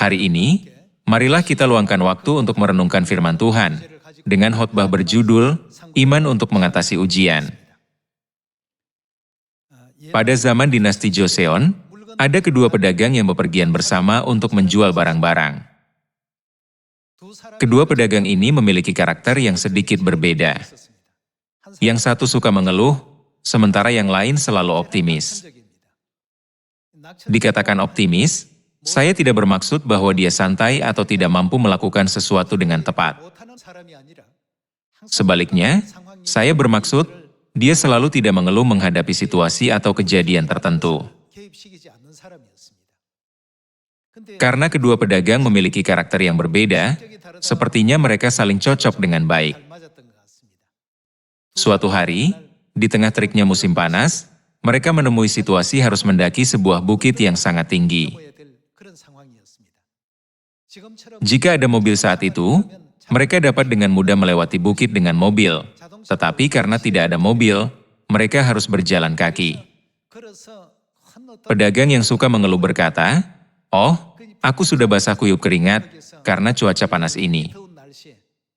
Hari ini, marilah kita luangkan waktu untuk merenungkan firman Tuhan dengan khotbah berjudul Iman untuk Mengatasi Ujian. Pada zaman dinasti Joseon, ada kedua pedagang yang bepergian bersama untuk menjual barang-barang. Kedua pedagang ini memiliki karakter yang sedikit berbeda. Yang satu suka mengeluh, sementara yang lain selalu optimis. Dikatakan optimis, saya tidak bermaksud bahwa dia santai atau tidak mampu melakukan sesuatu dengan tepat. Sebaliknya, saya bermaksud dia selalu tidak mengeluh menghadapi situasi atau kejadian tertentu. Karena kedua pedagang memiliki karakter yang berbeda, sepertinya mereka saling cocok dengan baik. Suatu hari, di tengah teriknya musim panas, mereka menemui situasi harus mendaki sebuah bukit yang sangat tinggi. Jika ada mobil saat itu, mereka dapat dengan mudah melewati bukit dengan mobil. Tetapi karena tidak ada mobil, mereka harus berjalan kaki. Pedagang yang suka mengeluh berkata, "Oh, aku sudah basah kuyup keringat karena cuaca panas ini.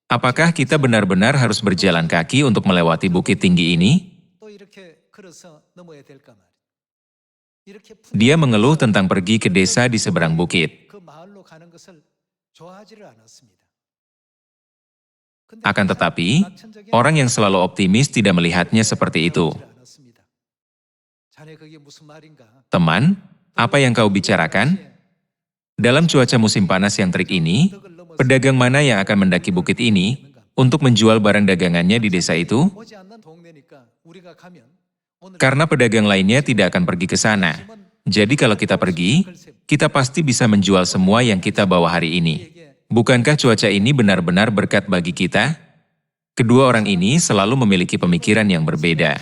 Apakah kita benar-benar harus berjalan kaki untuk melewati bukit tinggi ini?" Dia mengeluh tentang pergi ke desa di seberang bukit. Akan tetapi, orang yang selalu optimis tidak melihatnya seperti itu. Teman, apa yang kau bicarakan? Dalam cuaca musim panas yang terik ini, pedagang mana yang akan mendaki bukit ini untuk menjual barang dagangannya di desa itu? Karena pedagang lainnya tidak akan pergi ke sana. Jadi kalau kita pergi, kita pasti bisa menjual semua yang kita bawa hari ini. Bukankah cuaca ini benar-benar berkat bagi kita? Kedua orang ini selalu memiliki pemikiran yang berbeda.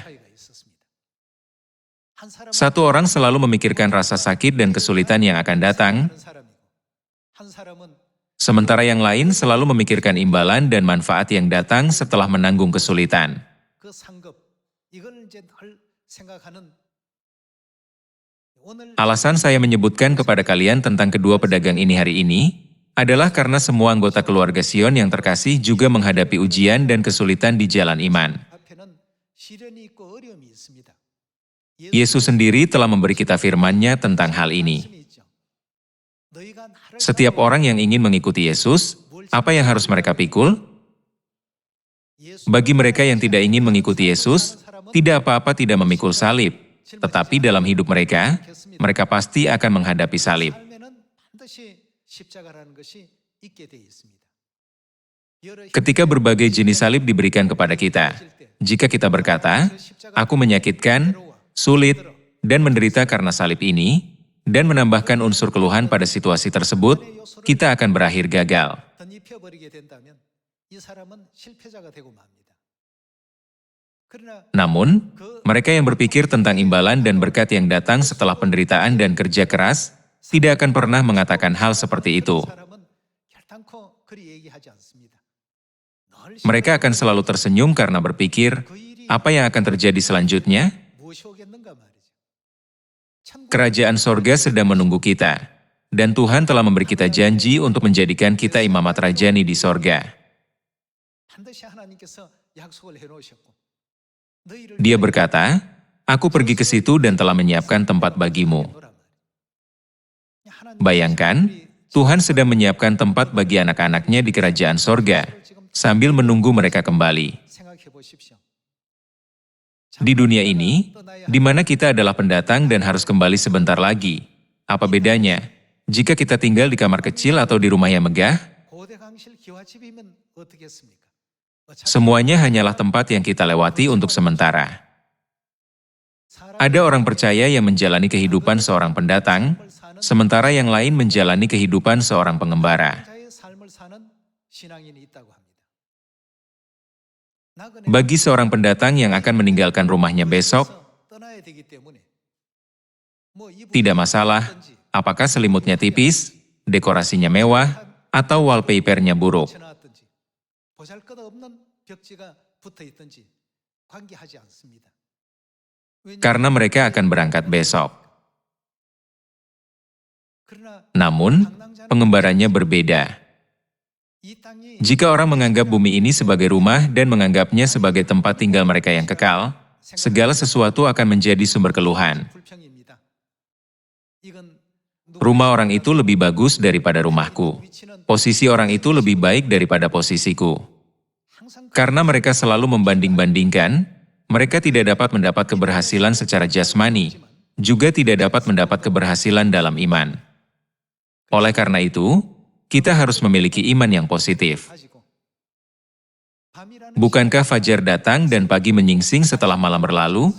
Satu orang selalu memikirkan rasa sakit dan kesulitan yang akan datang, sementara yang lain selalu memikirkan imbalan dan manfaat yang datang setelah menanggung kesulitan. Alasan saya menyebutkan kepada kalian tentang kedua pedagang ini hari ini adalah karena semua anggota keluarga Sion yang terkasih juga menghadapi ujian dan kesulitan di jalan iman. Yesus sendiri telah memberi kita firman-Nya tentang hal ini. Setiap orang yang ingin mengikuti Yesus, apa yang harus mereka pikul? Bagi mereka yang tidak ingin mengikuti Yesus, tidak apa-apa tidak memikul salib, tetapi dalam hidup mereka, mereka pasti akan menghadapi salib. Ketika berbagai jenis salib diberikan kepada kita, jika kita berkata, "Aku menyakitkan, sulit, dan menderita karena salib ini," dan menambahkan unsur keluhan pada situasi tersebut, kita akan berakhir gagal. Namun, mereka yang berpikir tentang imbalan dan berkat yang datang setelah penderitaan dan kerja keras, tidak akan pernah mengatakan hal seperti itu. Mereka akan selalu tersenyum karena berpikir, apa yang akan terjadi selanjutnya? Kerajaan sorga sedang menunggu kita, dan Tuhan telah memberi kita janji untuk menjadikan kita imamat rajani di sorga. Dia berkata, "Aku pergi ke situ dan telah menyiapkan tempat bagimu." Bayangkan, Tuhan sedang menyiapkan tempat bagi anak-anaknya di kerajaan sorga, sambil menunggu mereka kembali. Di dunia ini, di mana kita adalah pendatang dan harus kembali sebentar lagi, apa bedanya jika kita tinggal di kamar kecil atau di rumah yang megah? Semuanya hanyalah tempat yang kita lewati untuk sementara. Ada orang percaya yang menjalani kehidupan seorang pendatang, sementara yang lain menjalani kehidupan seorang pengembara. Bagi seorang pendatang yang akan meninggalkan rumahnya besok, tidak masalah apakah selimutnya tipis, dekorasinya mewah, atau wallpaper-nya buruk. Karena mereka akan berangkat besok. Namun, pengembarannya berbeda. Jika orang menganggap bumi ini sebagai rumah dan menganggapnya sebagai tempat tinggal mereka yang kekal, segala sesuatu akan menjadi sumber keluhan. Rumah orang itu lebih bagus daripada rumahku. Posisi orang itu lebih baik daripada posisiku. Karena mereka selalu membanding-bandingkan, mereka tidak dapat mendapat keberhasilan secara jasmani, juga tidak dapat mendapat keberhasilan dalam iman. Oleh karena itu, kita harus memiliki iman yang positif. Bukankah fajar datang dan pagi menyingsing setelah malam berlalu?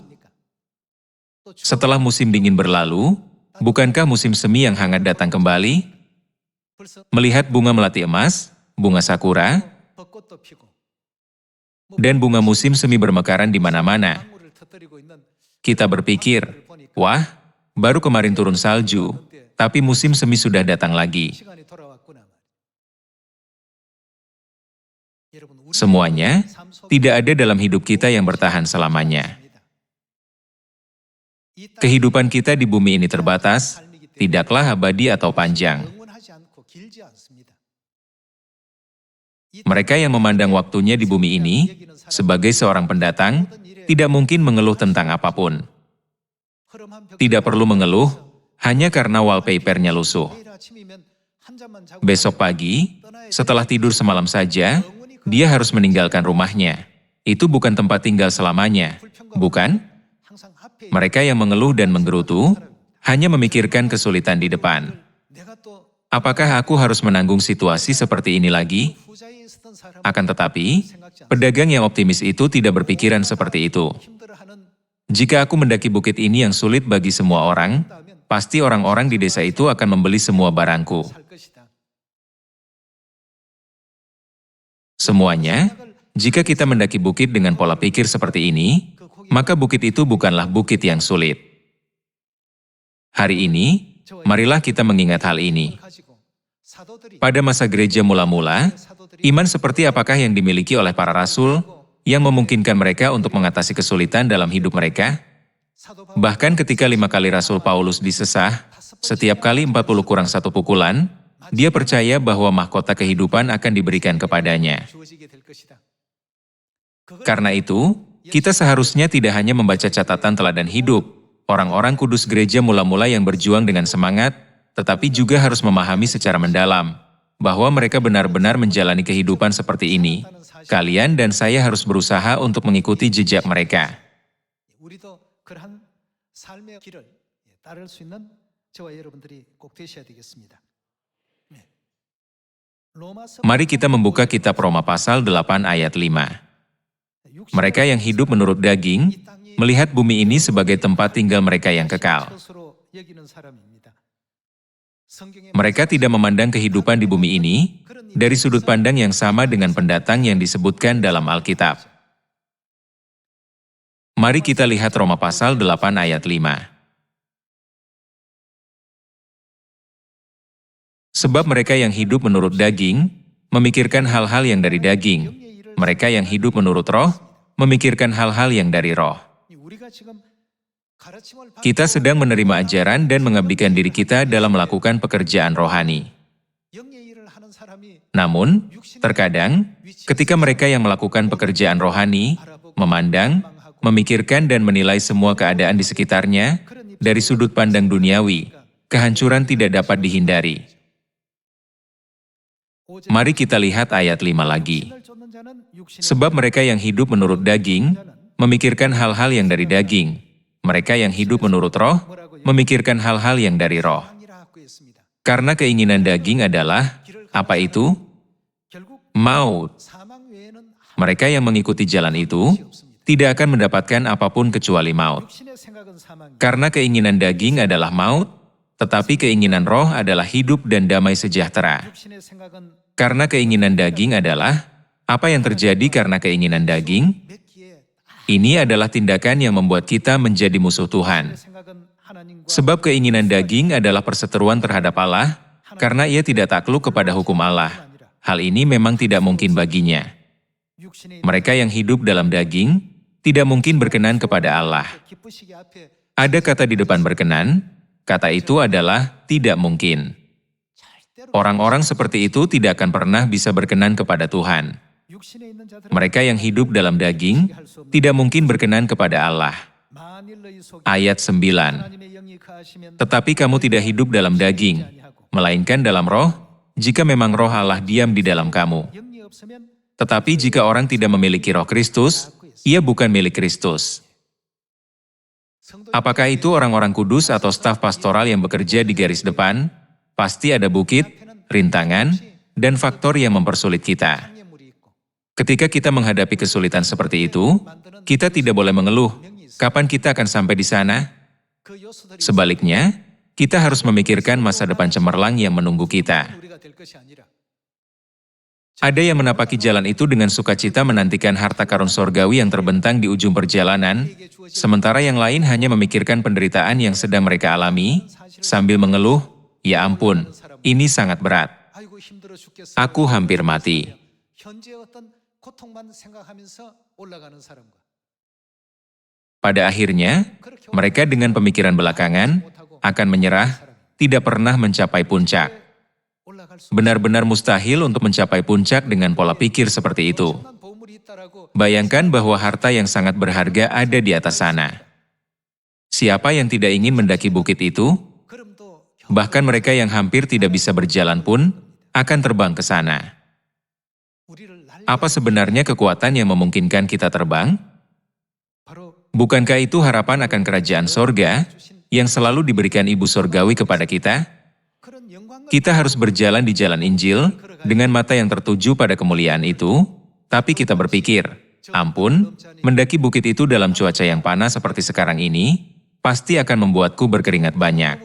Setelah musim dingin berlalu, bukankah musim semi yang hangat datang kembali? Melihat bunga melati emas, bunga sakura, dan bunga musim semi bermekaran di mana-mana, kita berpikir, wah, baru kemarin turun salju, tapi musim semi sudah datang lagi. Semuanya tidak ada dalam hidup kita yang bertahan selamanya. Kehidupan kita di bumi ini terbatas, tidaklah abadi atau panjang. Mereka yang memandang waktunya di bumi ini, sebagai seorang pendatang, tidak mungkin mengeluh tentang apapun. Tidak perlu mengeluh, hanya karena wallpapernya lusuh. Besok pagi, setelah tidur semalam saja, dia harus meninggalkan rumahnya. Itu bukan tempat tinggal selamanya, bukan? Mereka yang mengeluh dan menggerutu, hanya memikirkan kesulitan di depan. Apakah aku harus menanggung situasi seperti ini lagi? Akan tetapi, pedagang yang optimis itu tidak berpikiran seperti itu. Jika aku mendaki bukit ini yang sulit bagi semua orang, pasti orang-orang di desa itu akan membeli semua barangku. Semuanya, jika kita mendaki bukit dengan pola pikir seperti ini, maka bukit itu bukanlah bukit yang sulit. Hari ini, marilah kita mengingat hal ini. Pada masa gereja mula-mula, iman seperti apakah yang dimiliki oleh para rasul yang memungkinkan mereka untuk mengatasi kesulitan dalam hidup mereka? Bahkan ketika 5 kali Rasul Paulus disesah, setiap kali 40 kurang 1 pukulan, dia percaya bahwa mahkota kehidupan akan diberikan kepadanya. Karena itu, kita seharusnya tidak hanya membaca catatan teladan hidup, orang-orang kudus gereja mula-mula yang berjuang dengan semangat, tetapi juga harus memahami secara mendalam, bahwa mereka benar-benar menjalani kehidupan seperti ini. Kalian dan saya harus berusaha untuk mengikuti jejak mereka. Mari kita membuka kitab Roma pasal 8 ayat 5. Mereka yang hidup menurut daging, melihat bumi ini sebagai tempat tinggal mereka yang kekal. Mereka tidak memandang kehidupan di bumi ini dari sudut pandang yang sama dengan pendatang yang disebutkan dalam Alkitab. Mari kita lihat Roma pasal 8 ayat 5. Sebab mereka yang hidup menurut daging, memikirkan hal-hal yang dari daging. Mereka yang hidup menurut roh, memikirkan hal-hal yang dari roh. Kita sedang menerima ajaran dan mengabdikan diri kita dalam melakukan pekerjaan rohani. Namun, terkadang, ketika mereka yang melakukan pekerjaan rohani, memandang, memikirkan dan menilai semua keadaan di sekitarnya, dari sudut pandang duniawi, kehancuran tidak dapat dihindari. Mari kita lihat ayat 5 lagi. Sebab mereka yang hidup menurut daging, memikirkan hal-hal yang dari daging. Mereka yang hidup menurut roh, memikirkan hal-hal yang dari roh. Karena keinginan daging adalah, apa itu? Maut. Mereka yang mengikuti jalan itu, tidak akan mendapatkan apapun kecuali maut. Karena keinginan daging adalah maut, tetapi keinginan roh adalah hidup dan damai sejahtera. Karena keinginan daging adalah, apa yang terjadi karena keinginan daging? Ini adalah tindakan yang membuat kita menjadi musuh Tuhan. Sebab keinginan daging adalah perseteruan terhadap Allah, karena ia tidak takluk kepada hukum Allah. Hal ini memang tidak mungkin baginya. Mereka yang hidup dalam daging, tidak mungkin berkenan kepada Allah. Ada kata di depan berkenan, Kata itu adalah tidak mungkin. Orang-orang seperti itu tidak akan pernah bisa berkenan kepada Tuhan. Mereka yang hidup dalam daging tidak mungkin berkenan kepada Allah. Ayat 9. Tetapi kamu tidak hidup dalam daging, melainkan dalam roh, jika memang roh Allah diam di dalam kamu. Tetapi jika orang tidak memiliki roh Kristus, ia bukan milik Kristus. Apakah itu orang-orang kudus atau staf pastoral yang bekerja di garis depan? Pasti ada bukit, rintangan, dan faktor yang mempersulit kita. Ketika kita menghadapi kesulitan seperti itu, kita tidak boleh mengeluh, kapan kita akan sampai di sana? Sebaliknya, kita harus memikirkan masa depan cemerlang yang menunggu kita. Ada yang menapaki jalan itu dengan sukacita menantikan harta karun sorgawi yang terbentang di ujung perjalanan, sementara yang lain hanya memikirkan penderitaan yang sedang mereka alami, sambil mengeluh, ya ampun, ini sangat berat. Aku hampir mati. Pada akhirnya, mereka dengan pemikiran belakangan akan menyerah, tidak pernah mencapai puncak. Benar-benar mustahil untuk mencapai puncak dengan pola pikir seperti itu. Bayangkan bahwa harta yang sangat berharga ada di atas sana. Siapa yang tidak ingin mendaki bukit itu? Bahkan mereka yang hampir tidak bisa berjalan pun akan terbang ke sana. Apa sebenarnya kekuatan yang memungkinkan kita terbang? Bukankah itu harapan akan kerajaan sorga yang selalu diberikan Ibu Sorgawi kepada kita? Kita harus berjalan di jalan Injil dengan mata yang tertuju pada kemuliaan itu, tapi kita berpikir, ampun, mendaki bukit itu dalam cuaca yang panas seperti sekarang ini, pasti akan membuatku berkeringat banyak.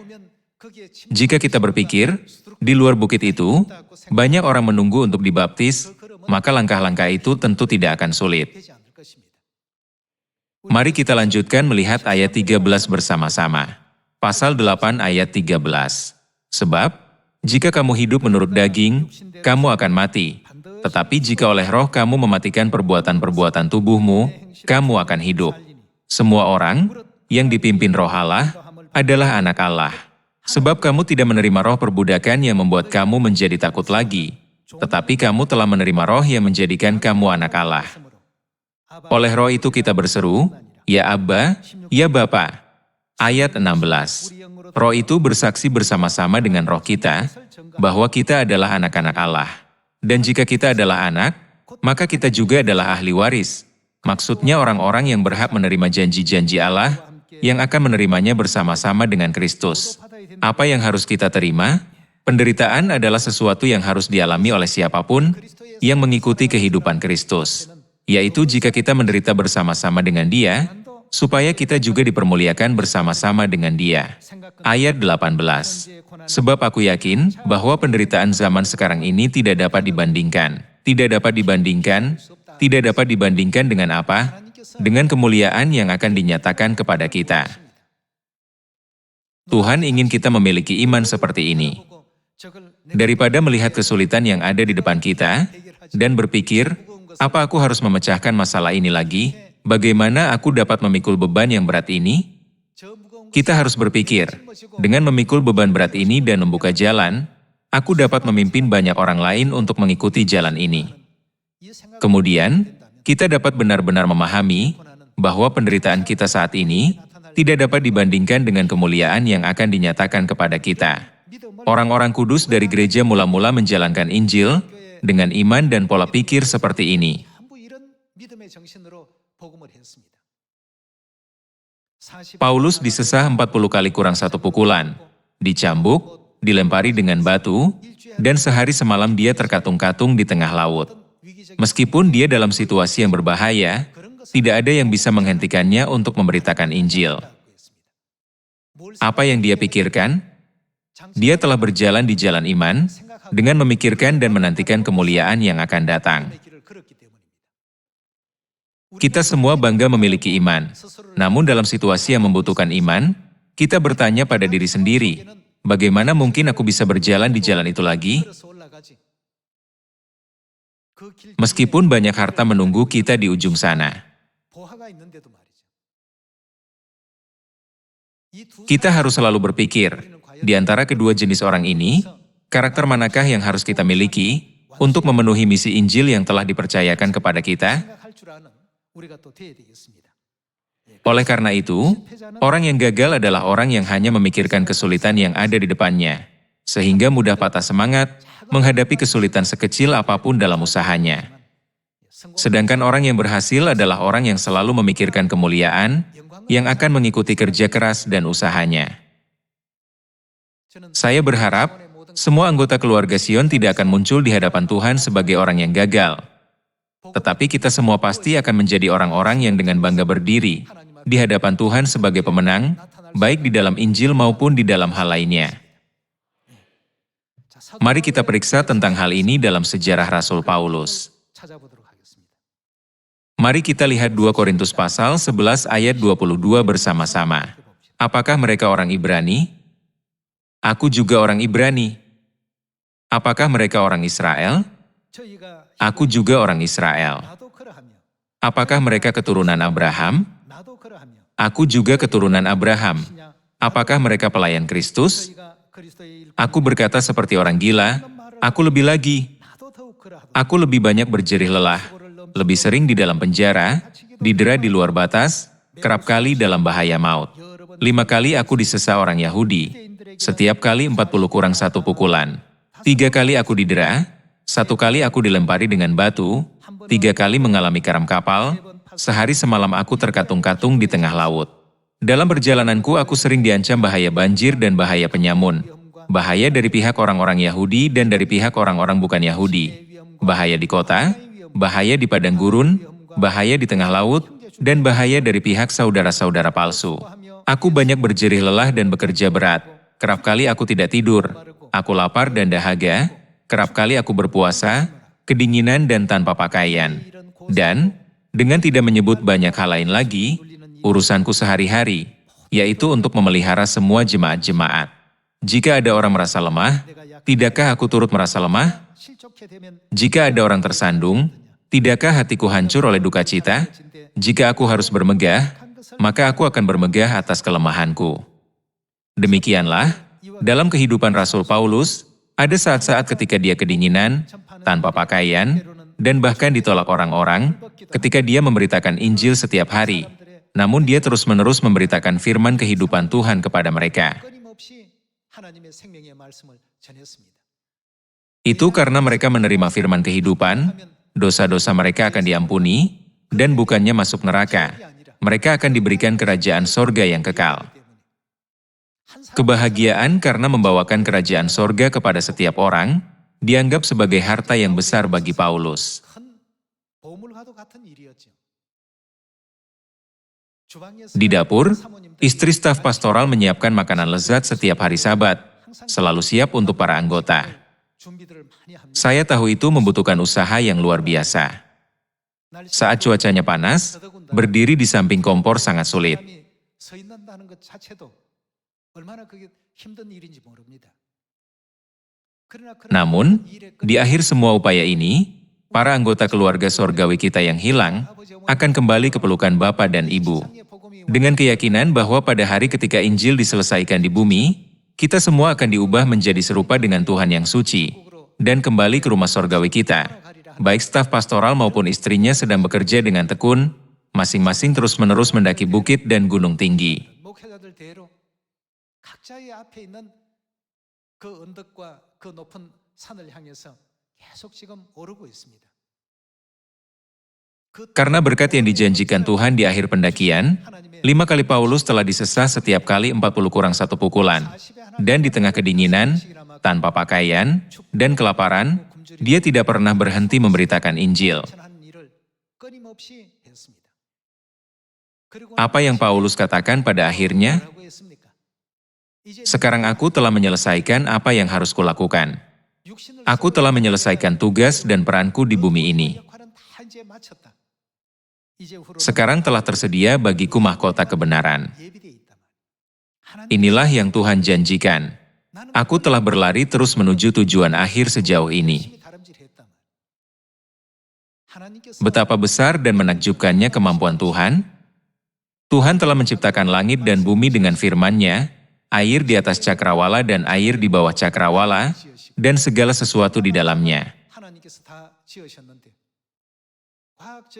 Jika kita berpikir, di luar bukit itu, banyak orang menunggu untuk dibaptis, maka langkah-langkah itu tentu tidak akan sulit. Mari kita lanjutkan melihat ayat 13 bersama-sama. Pasal 8 ayat 13. Sebab, jika kamu hidup menurut daging, kamu akan mati. Tetapi jika oleh roh kamu mematikan perbuatan-perbuatan tubuhmu, kamu akan hidup. Semua orang yang dipimpin roh Allah adalah anak Allah. Sebab kamu tidak menerima roh perbudakan yang membuat kamu menjadi takut lagi, tetapi kamu telah menerima roh yang menjadikan kamu anak Allah. Oleh roh itu kita berseru, ya Abba, ya Bapa. Ayat 16. Roh itu bersaksi bersama-sama dengan roh kita, bahwa kita adalah anak-anak Allah. Dan jika kita adalah anak, maka kita juga adalah ahli waris. Maksudnya orang-orang yang berhak menerima janji-janji Allah, yang akan menerimanya bersama-sama dengan Kristus. Apa yang harus kita terima? Penderitaan adalah sesuatu yang harus dialami oleh siapapun yang mengikuti kehidupan Kristus. Yaitu jika kita menderita bersama-sama dengan Dia, supaya kita juga dipermuliakan bersama-sama dengan Dia. Ayat 18. Sebab aku yakin bahwa penderitaan zaman sekarang ini tidak dapat dibandingkan. Tidak dapat dibandingkan dengan apa? Dengan kemuliaan yang akan dinyatakan kepada kita. Tuhan ingin kita memiliki iman seperti ini. Daripada melihat kesulitan yang ada di depan kita, dan berpikir, apa aku harus memecahkan masalah ini lagi? Bagaimana aku dapat memikul beban yang berat ini? Kita harus berpikir, dengan memikul beban berat ini dan membuka jalan, aku dapat memimpin banyak orang lain untuk mengikuti jalan ini. Kemudian, kita dapat benar-benar memahami bahwa penderitaan kita saat ini tidak dapat dibandingkan dengan kemuliaan yang akan dinyatakan kepada kita. Orang-orang kudus dari gereja mula-mula menjalankan Injil dengan iman dan pola pikir seperti ini. Paulus disesah 40 kali kurang 1 pukulan, dicambuk, dilempari dengan batu, dan sehari semalam dia terkatung-katung di tengah laut. Meskipun dia dalam situasi yang berbahaya, tidak ada yang bisa menghentikannya untuk memberitakan Injil. Apa yang dia pikirkan? Dia telah berjalan di jalan iman, dengan memikirkan dan menantikan kemuliaan yang akan datang. Kita semua bangga memiliki iman, namun dalam situasi yang membutuhkan iman, kita bertanya pada diri sendiri, bagaimana mungkin aku bisa berjalan di jalan itu lagi? Meskipun banyak harta menunggu kita di ujung sana. Kita harus selalu berpikir, di antara kedua jenis orang ini, karakter manakah yang harus kita miliki untuk memenuhi misi Injil yang telah dipercayakan kepada kita? Oleh karena itu, orang yang gagal adalah orang yang hanya memikirkan kesulitan yang ada di depannya, sehingga mudah patah semangat menghadapi kesulitan sekecil apapun dalam usahanya. Sedangkan orang yang berhasil adalah orang yang selalu memikirkan kemuliaan yang akan mengikuti kerja keras dan usahanya. Saya berharap semua anggota keluarga Sion tidak akan muncul di hadapan Tuhan sebagai orang yang gagal. Tetapi kita semua pasti akan menjadi orang-orang yang dengan bangga berdiri di hadapan Tuhan sebagai pemenang, baik di dalam Injil maupun di dalam hal lainnya. Mari kita periksa tentang hal ini dalam sejarah Rasul Paulus. Mari kita lihat 2 Korintus pasal 11 ayat 22 bersama-sama. Apakah mereka orang Ibrani? Aku juga orang Ibrani. Apakah mereka orang Israel? Aku juga orang Israel. Apakah mereka keturunan Abraham? Aku juga keturunan Abraham. Apakah mereka pelayan Kristus? Aku berkata seperti orang gila, aku lebih lagi. Aku lebih banyak berjerih lelah, lebih sering di dalam penjara, didera di luar batas, kerap kali dalam bahaya maut. 5 kali aku disesa orang Yahudi, setiap kali 40 kurang 1 pukulan. 3 kali aku didera, 1 kali aku dilempari dengan batu, 3 kali mengalami karam kapal, sehari semalam aku terkatung-katung di tengah laut. Dalam perjalananku aku sering diancam bahaya banjir dan bahaya penyamun, bahaya dari pihak orang-orang Yahudi dan dari pihak orang-orang bukan Yahudi, bahaya di kota, bahaya di padang gurun, bahaya di tengah laut, dan bahaya dari pihak saudara-saudara palsu. Aku banyak berjerih lelah dan bekerja berat. Kerap kali aku tidak tidur. Aku lapar dan dahaga. Kerap kali aku berpuasa, kedinginan dan tanpa pakaian. Dan, dengan tidak menyebut banyak hal lain lagi, urusanku sehari-hari, yaitu untuk memelihara semua jemaat-jemaat. Jika ada orang merasa lemah, tidakkah aku turut merasa lemah? Jika ada orang tersandung, tidakkah hatiku hancur oleh duka cita? Jika aku harus bermegah, maka aku akan bermegah atas kelemahanku. Demikianlah, dalam kehidupan Rasul Paulus, ada saat-saat ketika dia kedinginan, tanpa pakaian, dan bahkan ditolak orang-orang, ketika dia memberitakan Injil setiap hari. Namun dia terus-menerus memberitakan firman kehidupan Tuhan kepada mereka. Itu karena mereka menerima firman kehidupan, dosa-dosa mereka akan diampuni, dan bukannya masuk neraka. Mereka akan diberikan kerajaan sorga yang kekal. Kebahagiaan karena membawakan kerajaan sorga kepada setiap orang, dianggap sebagai harta yang besar bagi Paulus. Di dapur, istri staf pastoral menyiapkan makanan lezat setiap hari Sabat, selalu siap untuk para anggota. Saya tahu itu membutuhkan usaha yang luar biasa. Saat cuacanya panas, berdiri di samping kompor sangat sulit. Namun, di akhir semua upaya ini, para anggota keluarga sorgawi kita yang hilang akan kembali ke pelukan Bapa dan Ibu. Dengan keyakinan bahwa pada hari ketika Injil diselesaikan di bumi, kita semua akan diubah menjadi serupa dengan Tuhan yang suci, dan kembali ke rumah sorgawi kita. Baik staf pastoral maupun istrinya sedang bekerja dengan tekun, masing-masing terus-menerus mendaki bukit dan gunung tinggi. Karena berkat yang dijanjikan Tuhan di akhir pendakian, 5 kali Paulus telah disesah setiap kali 40 kurang 1 pukulan, dan di tengah kedinginan, tanpa pakaian, dan kelaparan, dia tidak pernah berhenti memberitakan Injil. Apa yang Paulus katakan pada akhirnya? Sekarang aku telah menyelesaikan apa yang harus kulakukan. Aku telah menyelesaikan tugas dan peranku di bumi ini. Sekarang telah tersedia bagiku mahkota kebenaran. Inilah yang Tuhan janjikan. Aku telah berlari terus menuju tujuan akhir sejauh ini. Betapa besar dan menakjubkannya kemampuan Tuhan. Tuhan telah menciptakan langit dan bumi dengan firman-Nya, air di atas cakrawala dan air di bawah cakrawala, dan segala sesuatu di dalamnya.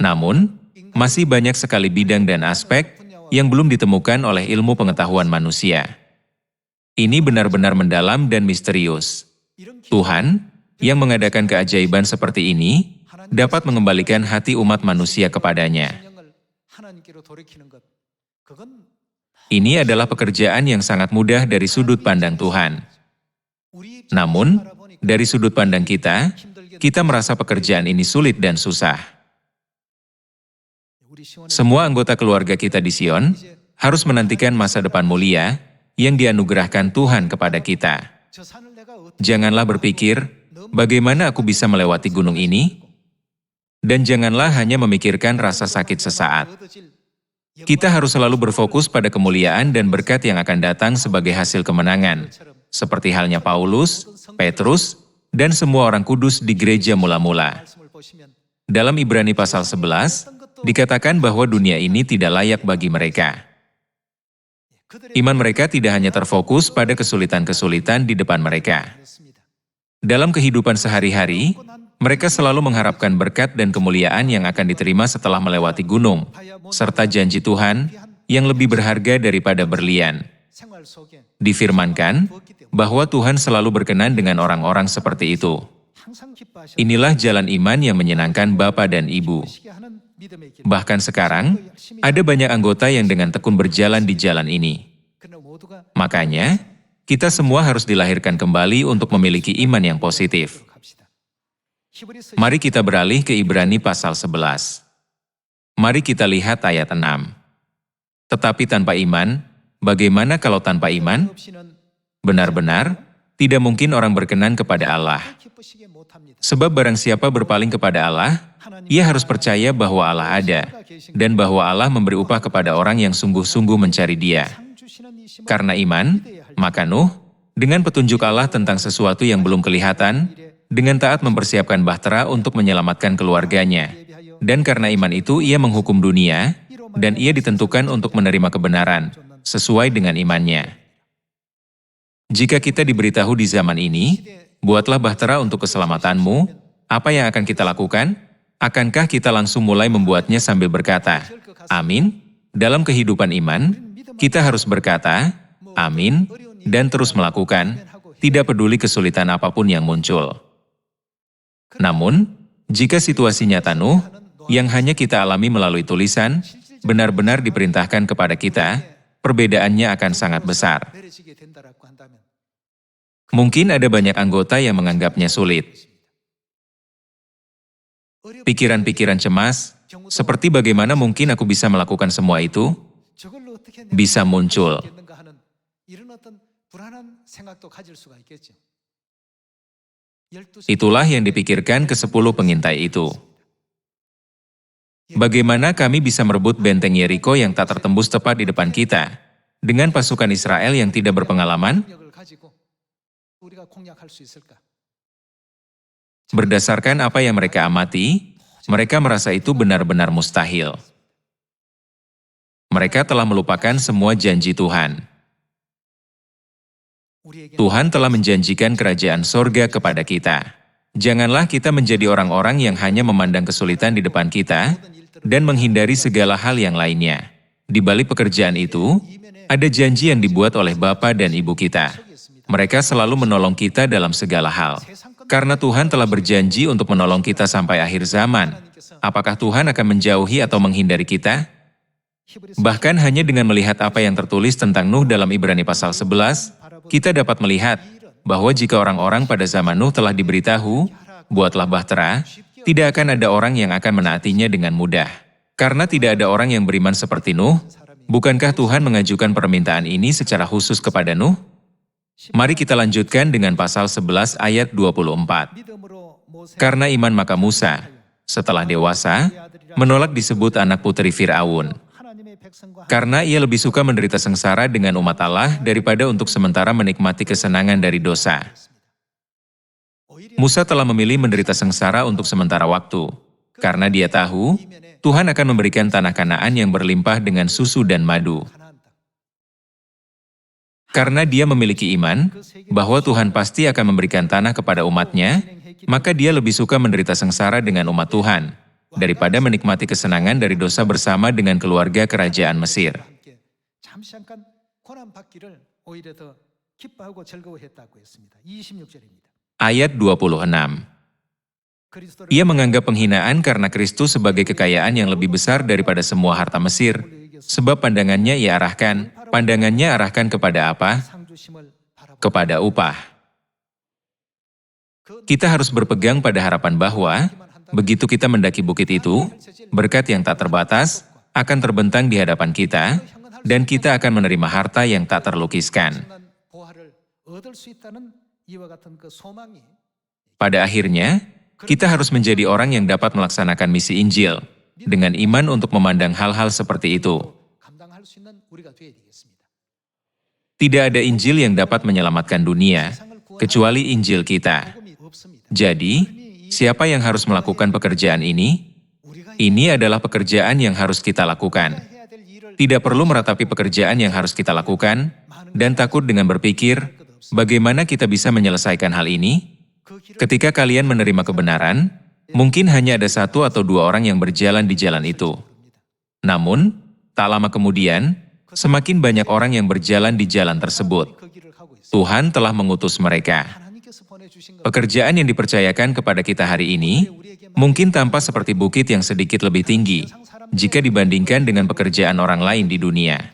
Namun, masih banyak sekali bidang dan aspek yang belum ditemukan oleh ilmu pengetahuan manusia. Ini benar-benar mendalam dan misterius. Tuhan, yang mengadakan keajaiban seperti ini, dapat mengembalikan hati umat manusia kepadanya. Ini adalah pekerjaan yang sangat mudah dari sudut pandang Tuhan. Namun, dari sudut pandang kita merasa pekerjaan ini sulit dan susah. Semua anggota keluarga kita di Sion harus menantikan masa depan mulia yang dianugerahkan Tuhan kepada kita. Janganlah berpikir, bagaimana aku bisa melewati gunung ini? Dan janganlah hanya memikirkan rasa sakit sesaat. Kita harus selalu berfokus pada kemuliaan dan berkat yang akan datang sebagai hasil kemenangan, seperti halnya Paulus, Petrus, dan semua orang kudus di gereja mula-mula. Dalam Ibrani pasal 11, dikatakan bahwa dunia ini tidak layak bagi mereka. Iman mereka tidak hanya terfokus pada kesulitan-kesulitan di depan mereka. Dalam kehidupan sehari-hari, mereka selalu mengharapkan berkat dan kemuliaan yang akan diterima setelah melewati gunung, serta janji Tuhan yang lebih berharga daripada berlian. Difirmankan bahwa Tuhan selalu berkenan dengan orang-orang seperti itu. Inilah jalan iman yang menyenangkan Bapa dan Ibu. Bahkan sekarang, ada banyak anggota yang dengan tekun berjalan di jalan ini. Makanya, kita semua harus dilahirkan kembali untuk memiliki iman yang positif. Mari kita beralih ke Ibrani pasal 11. Mari kita lihat ayat 6. Tetapi tanpa iman, bagaimana kalau tanpa iman? Benar-benar, tidak mungkin orang berkenan kepada Allah. Sebab barang siapa berpaling kepada Allah, ia harus percaya bahwa Allah ada, dan bahwa Allah memberi upah kepada orang yang sungguh-sungguh mencari Dia. Karena iman, maka Nuh, dengan petunjuk Allah tentang sesuatu yang belum kelihatan, dengan taat mempersiapkan bahtera untuk menyelamatkan keluarganya. Dan karena iman itu ia menghukum dunia, dan ia ditentukan untuk menerima kebenaran, sesuai dengan imannya. Jika kita diberitahu di zaman ini, buatlah bahtera untuk keselamatanmu, apa yang akan kita lakukan? Akankah kita langsung mulai membuatnya sambil berkata, amin? Dalam kehidupan iman, kita harus berkata, amin, dan terus melakukan, tidak peduli kesulitan apapun yang muncul. Namun, jika situasi nyata Nuh, yang hanya kita alami melalui tulisan, benar-benar diperintahkan kepada kita, perbedaannya akan sangat besar. Mungkin ada banyak anggota yang menganggapnya sulit. Pikiran-pikiran cemas, seperti bagaimana mungkin aku bisa melakukan semua itu, bisa muncul. Itulah yang dipikirkan ke-10 pengintai itu. Bagaimana kami bisa merebut benteng Yeriko yang tak tertembus tepat di depan kita, dengan pasukan Israel yang tidak berpengalaman? Berdasarkan apa yang mereka amati, mereka merasa itu benar-benar mustahil. Mereka telah melupakan semua janji Tuhan. Tuhan telah menjanjikan kerajaan sorga kepada kita. Janganlah kita menjadi orang-orang yang hanya memandang kesulitan di depan kita dan menghindari segala hal yang lainnya. Di balik pekerjaan itu, ada janji yang dibuat oleh Bapa dan Ibu kita. Mereka selalu menolong kita dalam segala hal. Karena Tuhan telah berjanji untuk menolong kita sampai akhir zaman, apakah Tuhan akan menjauhi atau menghindari kita? Bahkan hanya dengan melihat apa yang tertulis tentang Nuh dalam Ibrani pasal 11, kita dapat melihat bahwa jika orang-orang pada zaman Nuh telah diberitahu, buatlah bahtera, tidak akan ada orang yang akan menaatinya dengan mudah. Karena tidak ada orang yang beriman seperti Nuh, bukankah Tuhan mengajukan permintaan ini secara khusus kepada Nuh? Mari kita lanjutkan dengan pasal 11 ayat 24. Karena iman maka Musa, setelah dewasa, menolak disebut anak putri Fir'aun. Karena ia lebih suka menderita sengsara dengan umat Allah daripada untuk sementara menikmati kesenangan dari dosa. Musa telah memilih menderita sengsara untuk sementara waktu. Karena dia tahu, Tuhan akan memberikan tanah Kanaan yang berlimpah dengan susu dan madu. Karena dia memiliki iman bahwa Tuhan pasti akan memberikan tanah kepada umatnya, maka dia lebih suka menderita sengsara dengan umat Tuhan, daripada menikmati kesenangan dari dosa bersama dengan keluarga kerajaan Mesir. Ayat 26. Ia menganggap penghinaan karena Kristus sebagai kekayaan yang lebih besar daripada semua harta Mesir, sebab pandangannya arahkan kepada apa? Kepada upah. Kita harus berpegang pada harapan bahwa, begitu kita mendaki bukit itu, berkat yang tak terbatas akan terbentang di hadapan kita, dan kita akan menerima harta yang tak terlukiskan. Pada akhirnya, kita harus menjadi orang yang dapat melaksanakan misi Injil, dengan iman untuk memandang hal-hal seperti itu. Tidak ada Injil yang dapat menyelamatkan dunia, kecuali Injil kita. Jadi, siapa yang harus melakukan pekerjaan ini? Ini adalah pekerjaan yang harus kita lakukan. Tidak perlu meratapi pekerjaan yang harus kita lakukan, dan takut dengan berpikir, bagaimana kita bisa menyelesaikan hal ini? Ketika kalian menerima kebenaran, mungkin hanya ada 1 atau 2 orang yang berjalan di jalan itu. Namun, tak lama kemudian, semakin banyak orang yang berjalan di jalan tersebut. Tuhan telah mengutus mereka. Pekerjaan yang dipercayakan kepada kita hari ini, mungkin tampak seperti bukit yang sedikit lebih tinggi, jika dibandingkan dengan pekerjaan orang lain di dunia.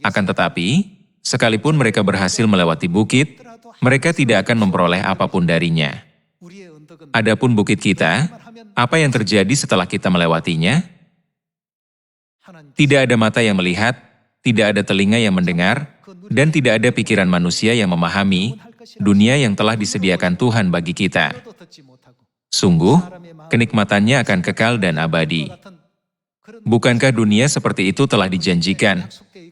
Akan tetapi, sekalipun mereka berhasil melewati bukit, mereka tidak akan memperoleh apapun darinya. Adapun bukit kita, apa yang terjadi setelah kita melewatinya? Tidak ada mata yang melihat, tidak ada telinga yang mendengar, dan tidak ada pikiran manusia yang memahami dunia yang telah disediakan Tuhan bagi kita. Sungguh, kenikmatannya akan kekal dan abadi. Bukankah dunia seperti itu telah dijanjikan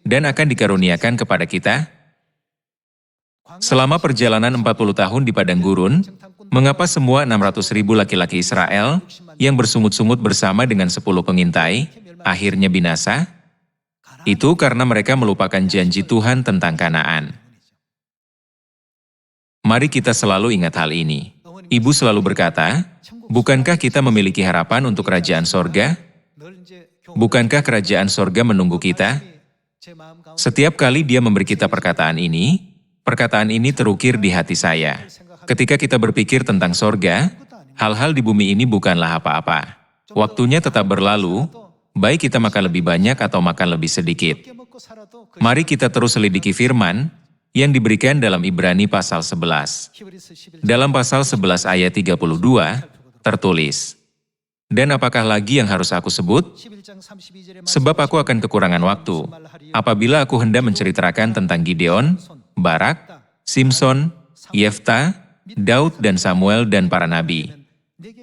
dan akan dikaruniakan kepada kita? Selama perjalanan 40 tahun di padang gurun, mengapa semua 600.000 laki-laki Israel yang bersungut-sungut bersama dengan 10 pengintai akhirnya binasa? Itu karena mereka melupakan janji Tuhan tentang Kanaan. Mari kita selalu ingat hal ini. Ibu selalu berkata, bukankah kita memiliki harapan untuk kerajaan sorga? Bukankah kerajaan sorga menunggu kita? Setiap kali dia memberi kita perkataan ini terukir di hati saya. Ketika kita berpikir tentang sorga, hal-hal di bumi ini bukanlah apa-apa. Waktunya tetap berlalu, baik kita makan lebih banyak atau makan lebih sedikit. Mari kita terus selidiki firman yang diberikan dalam Ibrani pasal 11. Dalam pasal 11 ayat 32, tertulis, "Dan apakah lagi yang harus aku sebut? Sebab aku akan kekurangan waktu, apabila aku hendak menceritakan tentang Gideon, Barak, Simson, Yefta, Daud dan Samuel dan para nabi,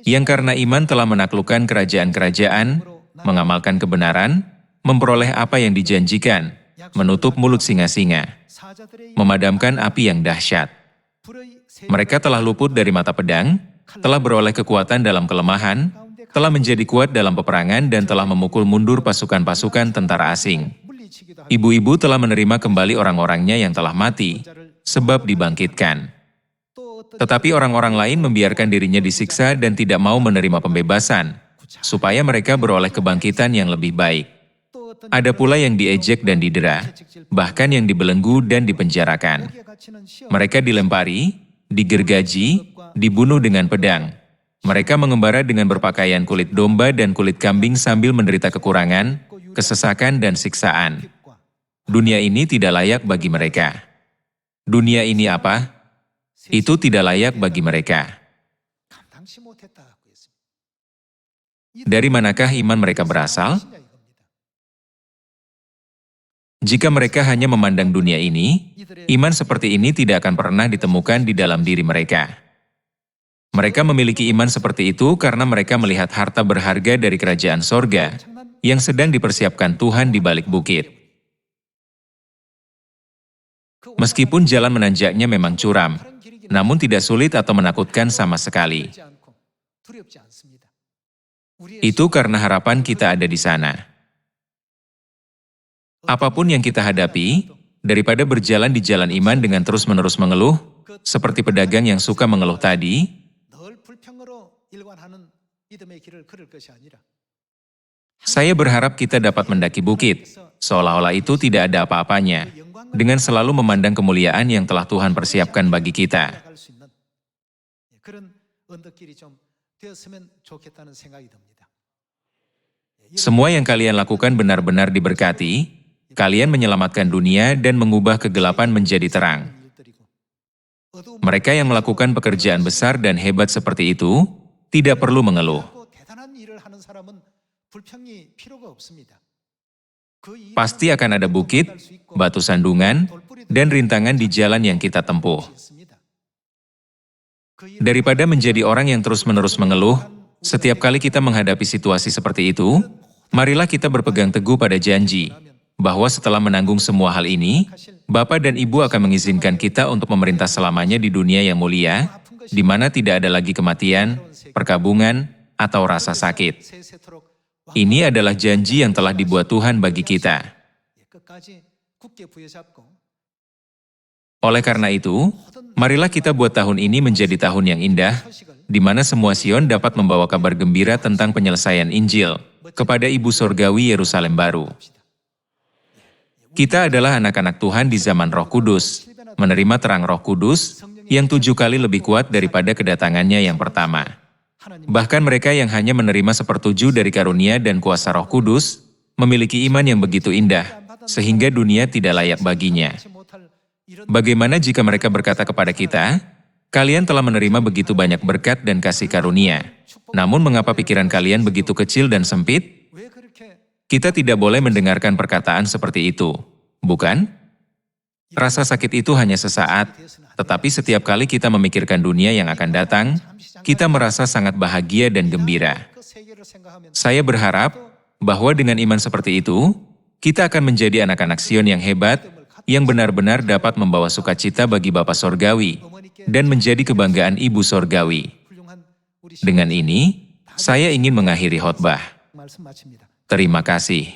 yang karena iman telah menaklukkan kerajaan-kerajaan, mengamalkan kebenaran, memperoleh apa yang dijanjikan, menutup mulut singa-singa, memadamkan api yang dahsyat. Mereka telah luput dari mata pedang, telah beroleh kekuatan dalam kelemahan, telah menjadi kuat dalam peperangan dan telah memukul mundur pasukan-pasukan tentara asing. Ibu-ibu telah menerima kembali orang-orangnya yang telah mati, sebab dibangkitkan. Tetapi orang-orang lain membiarkan dirinya disiksa dan tidak mau menerima pembebasan, supaya mereka beroleh kebangkitan yang lebih baik. Ada pula yang diejek dan didera, bahkan yang dibelenggu dan dipenjarakan. Mereka dilempari, digergaji, dibunuh dengan pedang. Mereka mengembara dengan berpakaian kulit domba dan kulit kambing sambil menderita kekurangan, kesesakan dan siksaan. Dunia ini tidak layak bagi mereka. Dunia ini apa? Itu tidak layak bagi mereka. Dari manakah iman mereka berasal? Jika mereka hanya memandang dunia ini, iman seperti ini tidak akan pernah ditemukan di dalam diri mereka. Mereka memiliki iman seperti itu karena mereka melihat harta berharga dari kerajaan sorga yang sedang dipersiapkan Tuhan di balik bukit. Meskipun jalan menanjaknya memang curam, namun tidak sulit atau menakutkan sama sekali. Itu karena harapan kita ada di sana. Apapun yang kita hadapi, daripada berjalan di jalan iman dengan terus-menerus mengeluh, seperti pedagang yang suka mengeluh tadi, saya berharap kita dapat mendaki bukit, seolah-olah itu tidak ada apa-apanya, dengan selalu memandang kemuliaan yang telah Tuhan persiapkan bagi kita. Semua yang kalian lakukan benar-benar diberkati, kalian menyelamatkan dunia dan mengubah kegelapan menjadi terang. Mereka yang melakukan pekerjaan besar dan hebat seperti itu, tidak perlu mengeluh. Pasti akan ada bukit, batu sandungan, dan rintangan di jalan yang kita tempuh. Daripada menjadi orang yang terus-menerus mengeluh, setiap kali kita menghadapi situasi seperti itu, marilah kita berpegang teguh pada janji, bahwa setelah menanggung semua hal ini, Bapa dan Ibu akan mengizinkan kita untuk memerintah selamanya di dunia yang mulia, di mana tidak ada lagi kematian, perkabungan, atau rasa sakit. Ini adalah janji yang telah dibuat Tuhan bagi kita. Oleh karena itu, marilah kita buat tahun ini menjadi tahun yang indah, di mana semua Sion dapat membawa kabar gembira tentang penyelesaian Injil kepada Ibu Sorgawi Yerusalem baru. Kita adalah anak-anak Tuhan di zaman Roh Kudus, menerima terang Roh Kudus yang 7 kali lebih kuat daripada kedatangannya yang pertama. Bahkan mereka yang hanya menerima 1/7 dari karunia dan kuasa Roh Kudus, memiliki iman yang begitu indah, sehingga dunia tidak layak baginya. Bagaimana jika mereka berkata kepada kita, "Kalian telah menerima begitu banyak berkat dan kasih karunia, namun mengapa pikiran kalian begitu kecil dan sempit?" Kita tidak boleh mendengarkan perkataan seperti itu, bukan? Rasa sakit itu hanya sesaat, tetapi setiap kali kita memikirkan dunia yang akan datang, kita merasa sangat bahagia dan gembira. Saya berharap bahwa dengan iman seperti itu, kita akan menjadi anak-anak Sion yang hebat, yang benar-benar dapat membawa sukacita bagi Bapa Sorgawi, dan menjadi kebanggaan Ibu Sorgawi. Dengan ini, saya ingin mengakhiri khotbah. Terima kasih.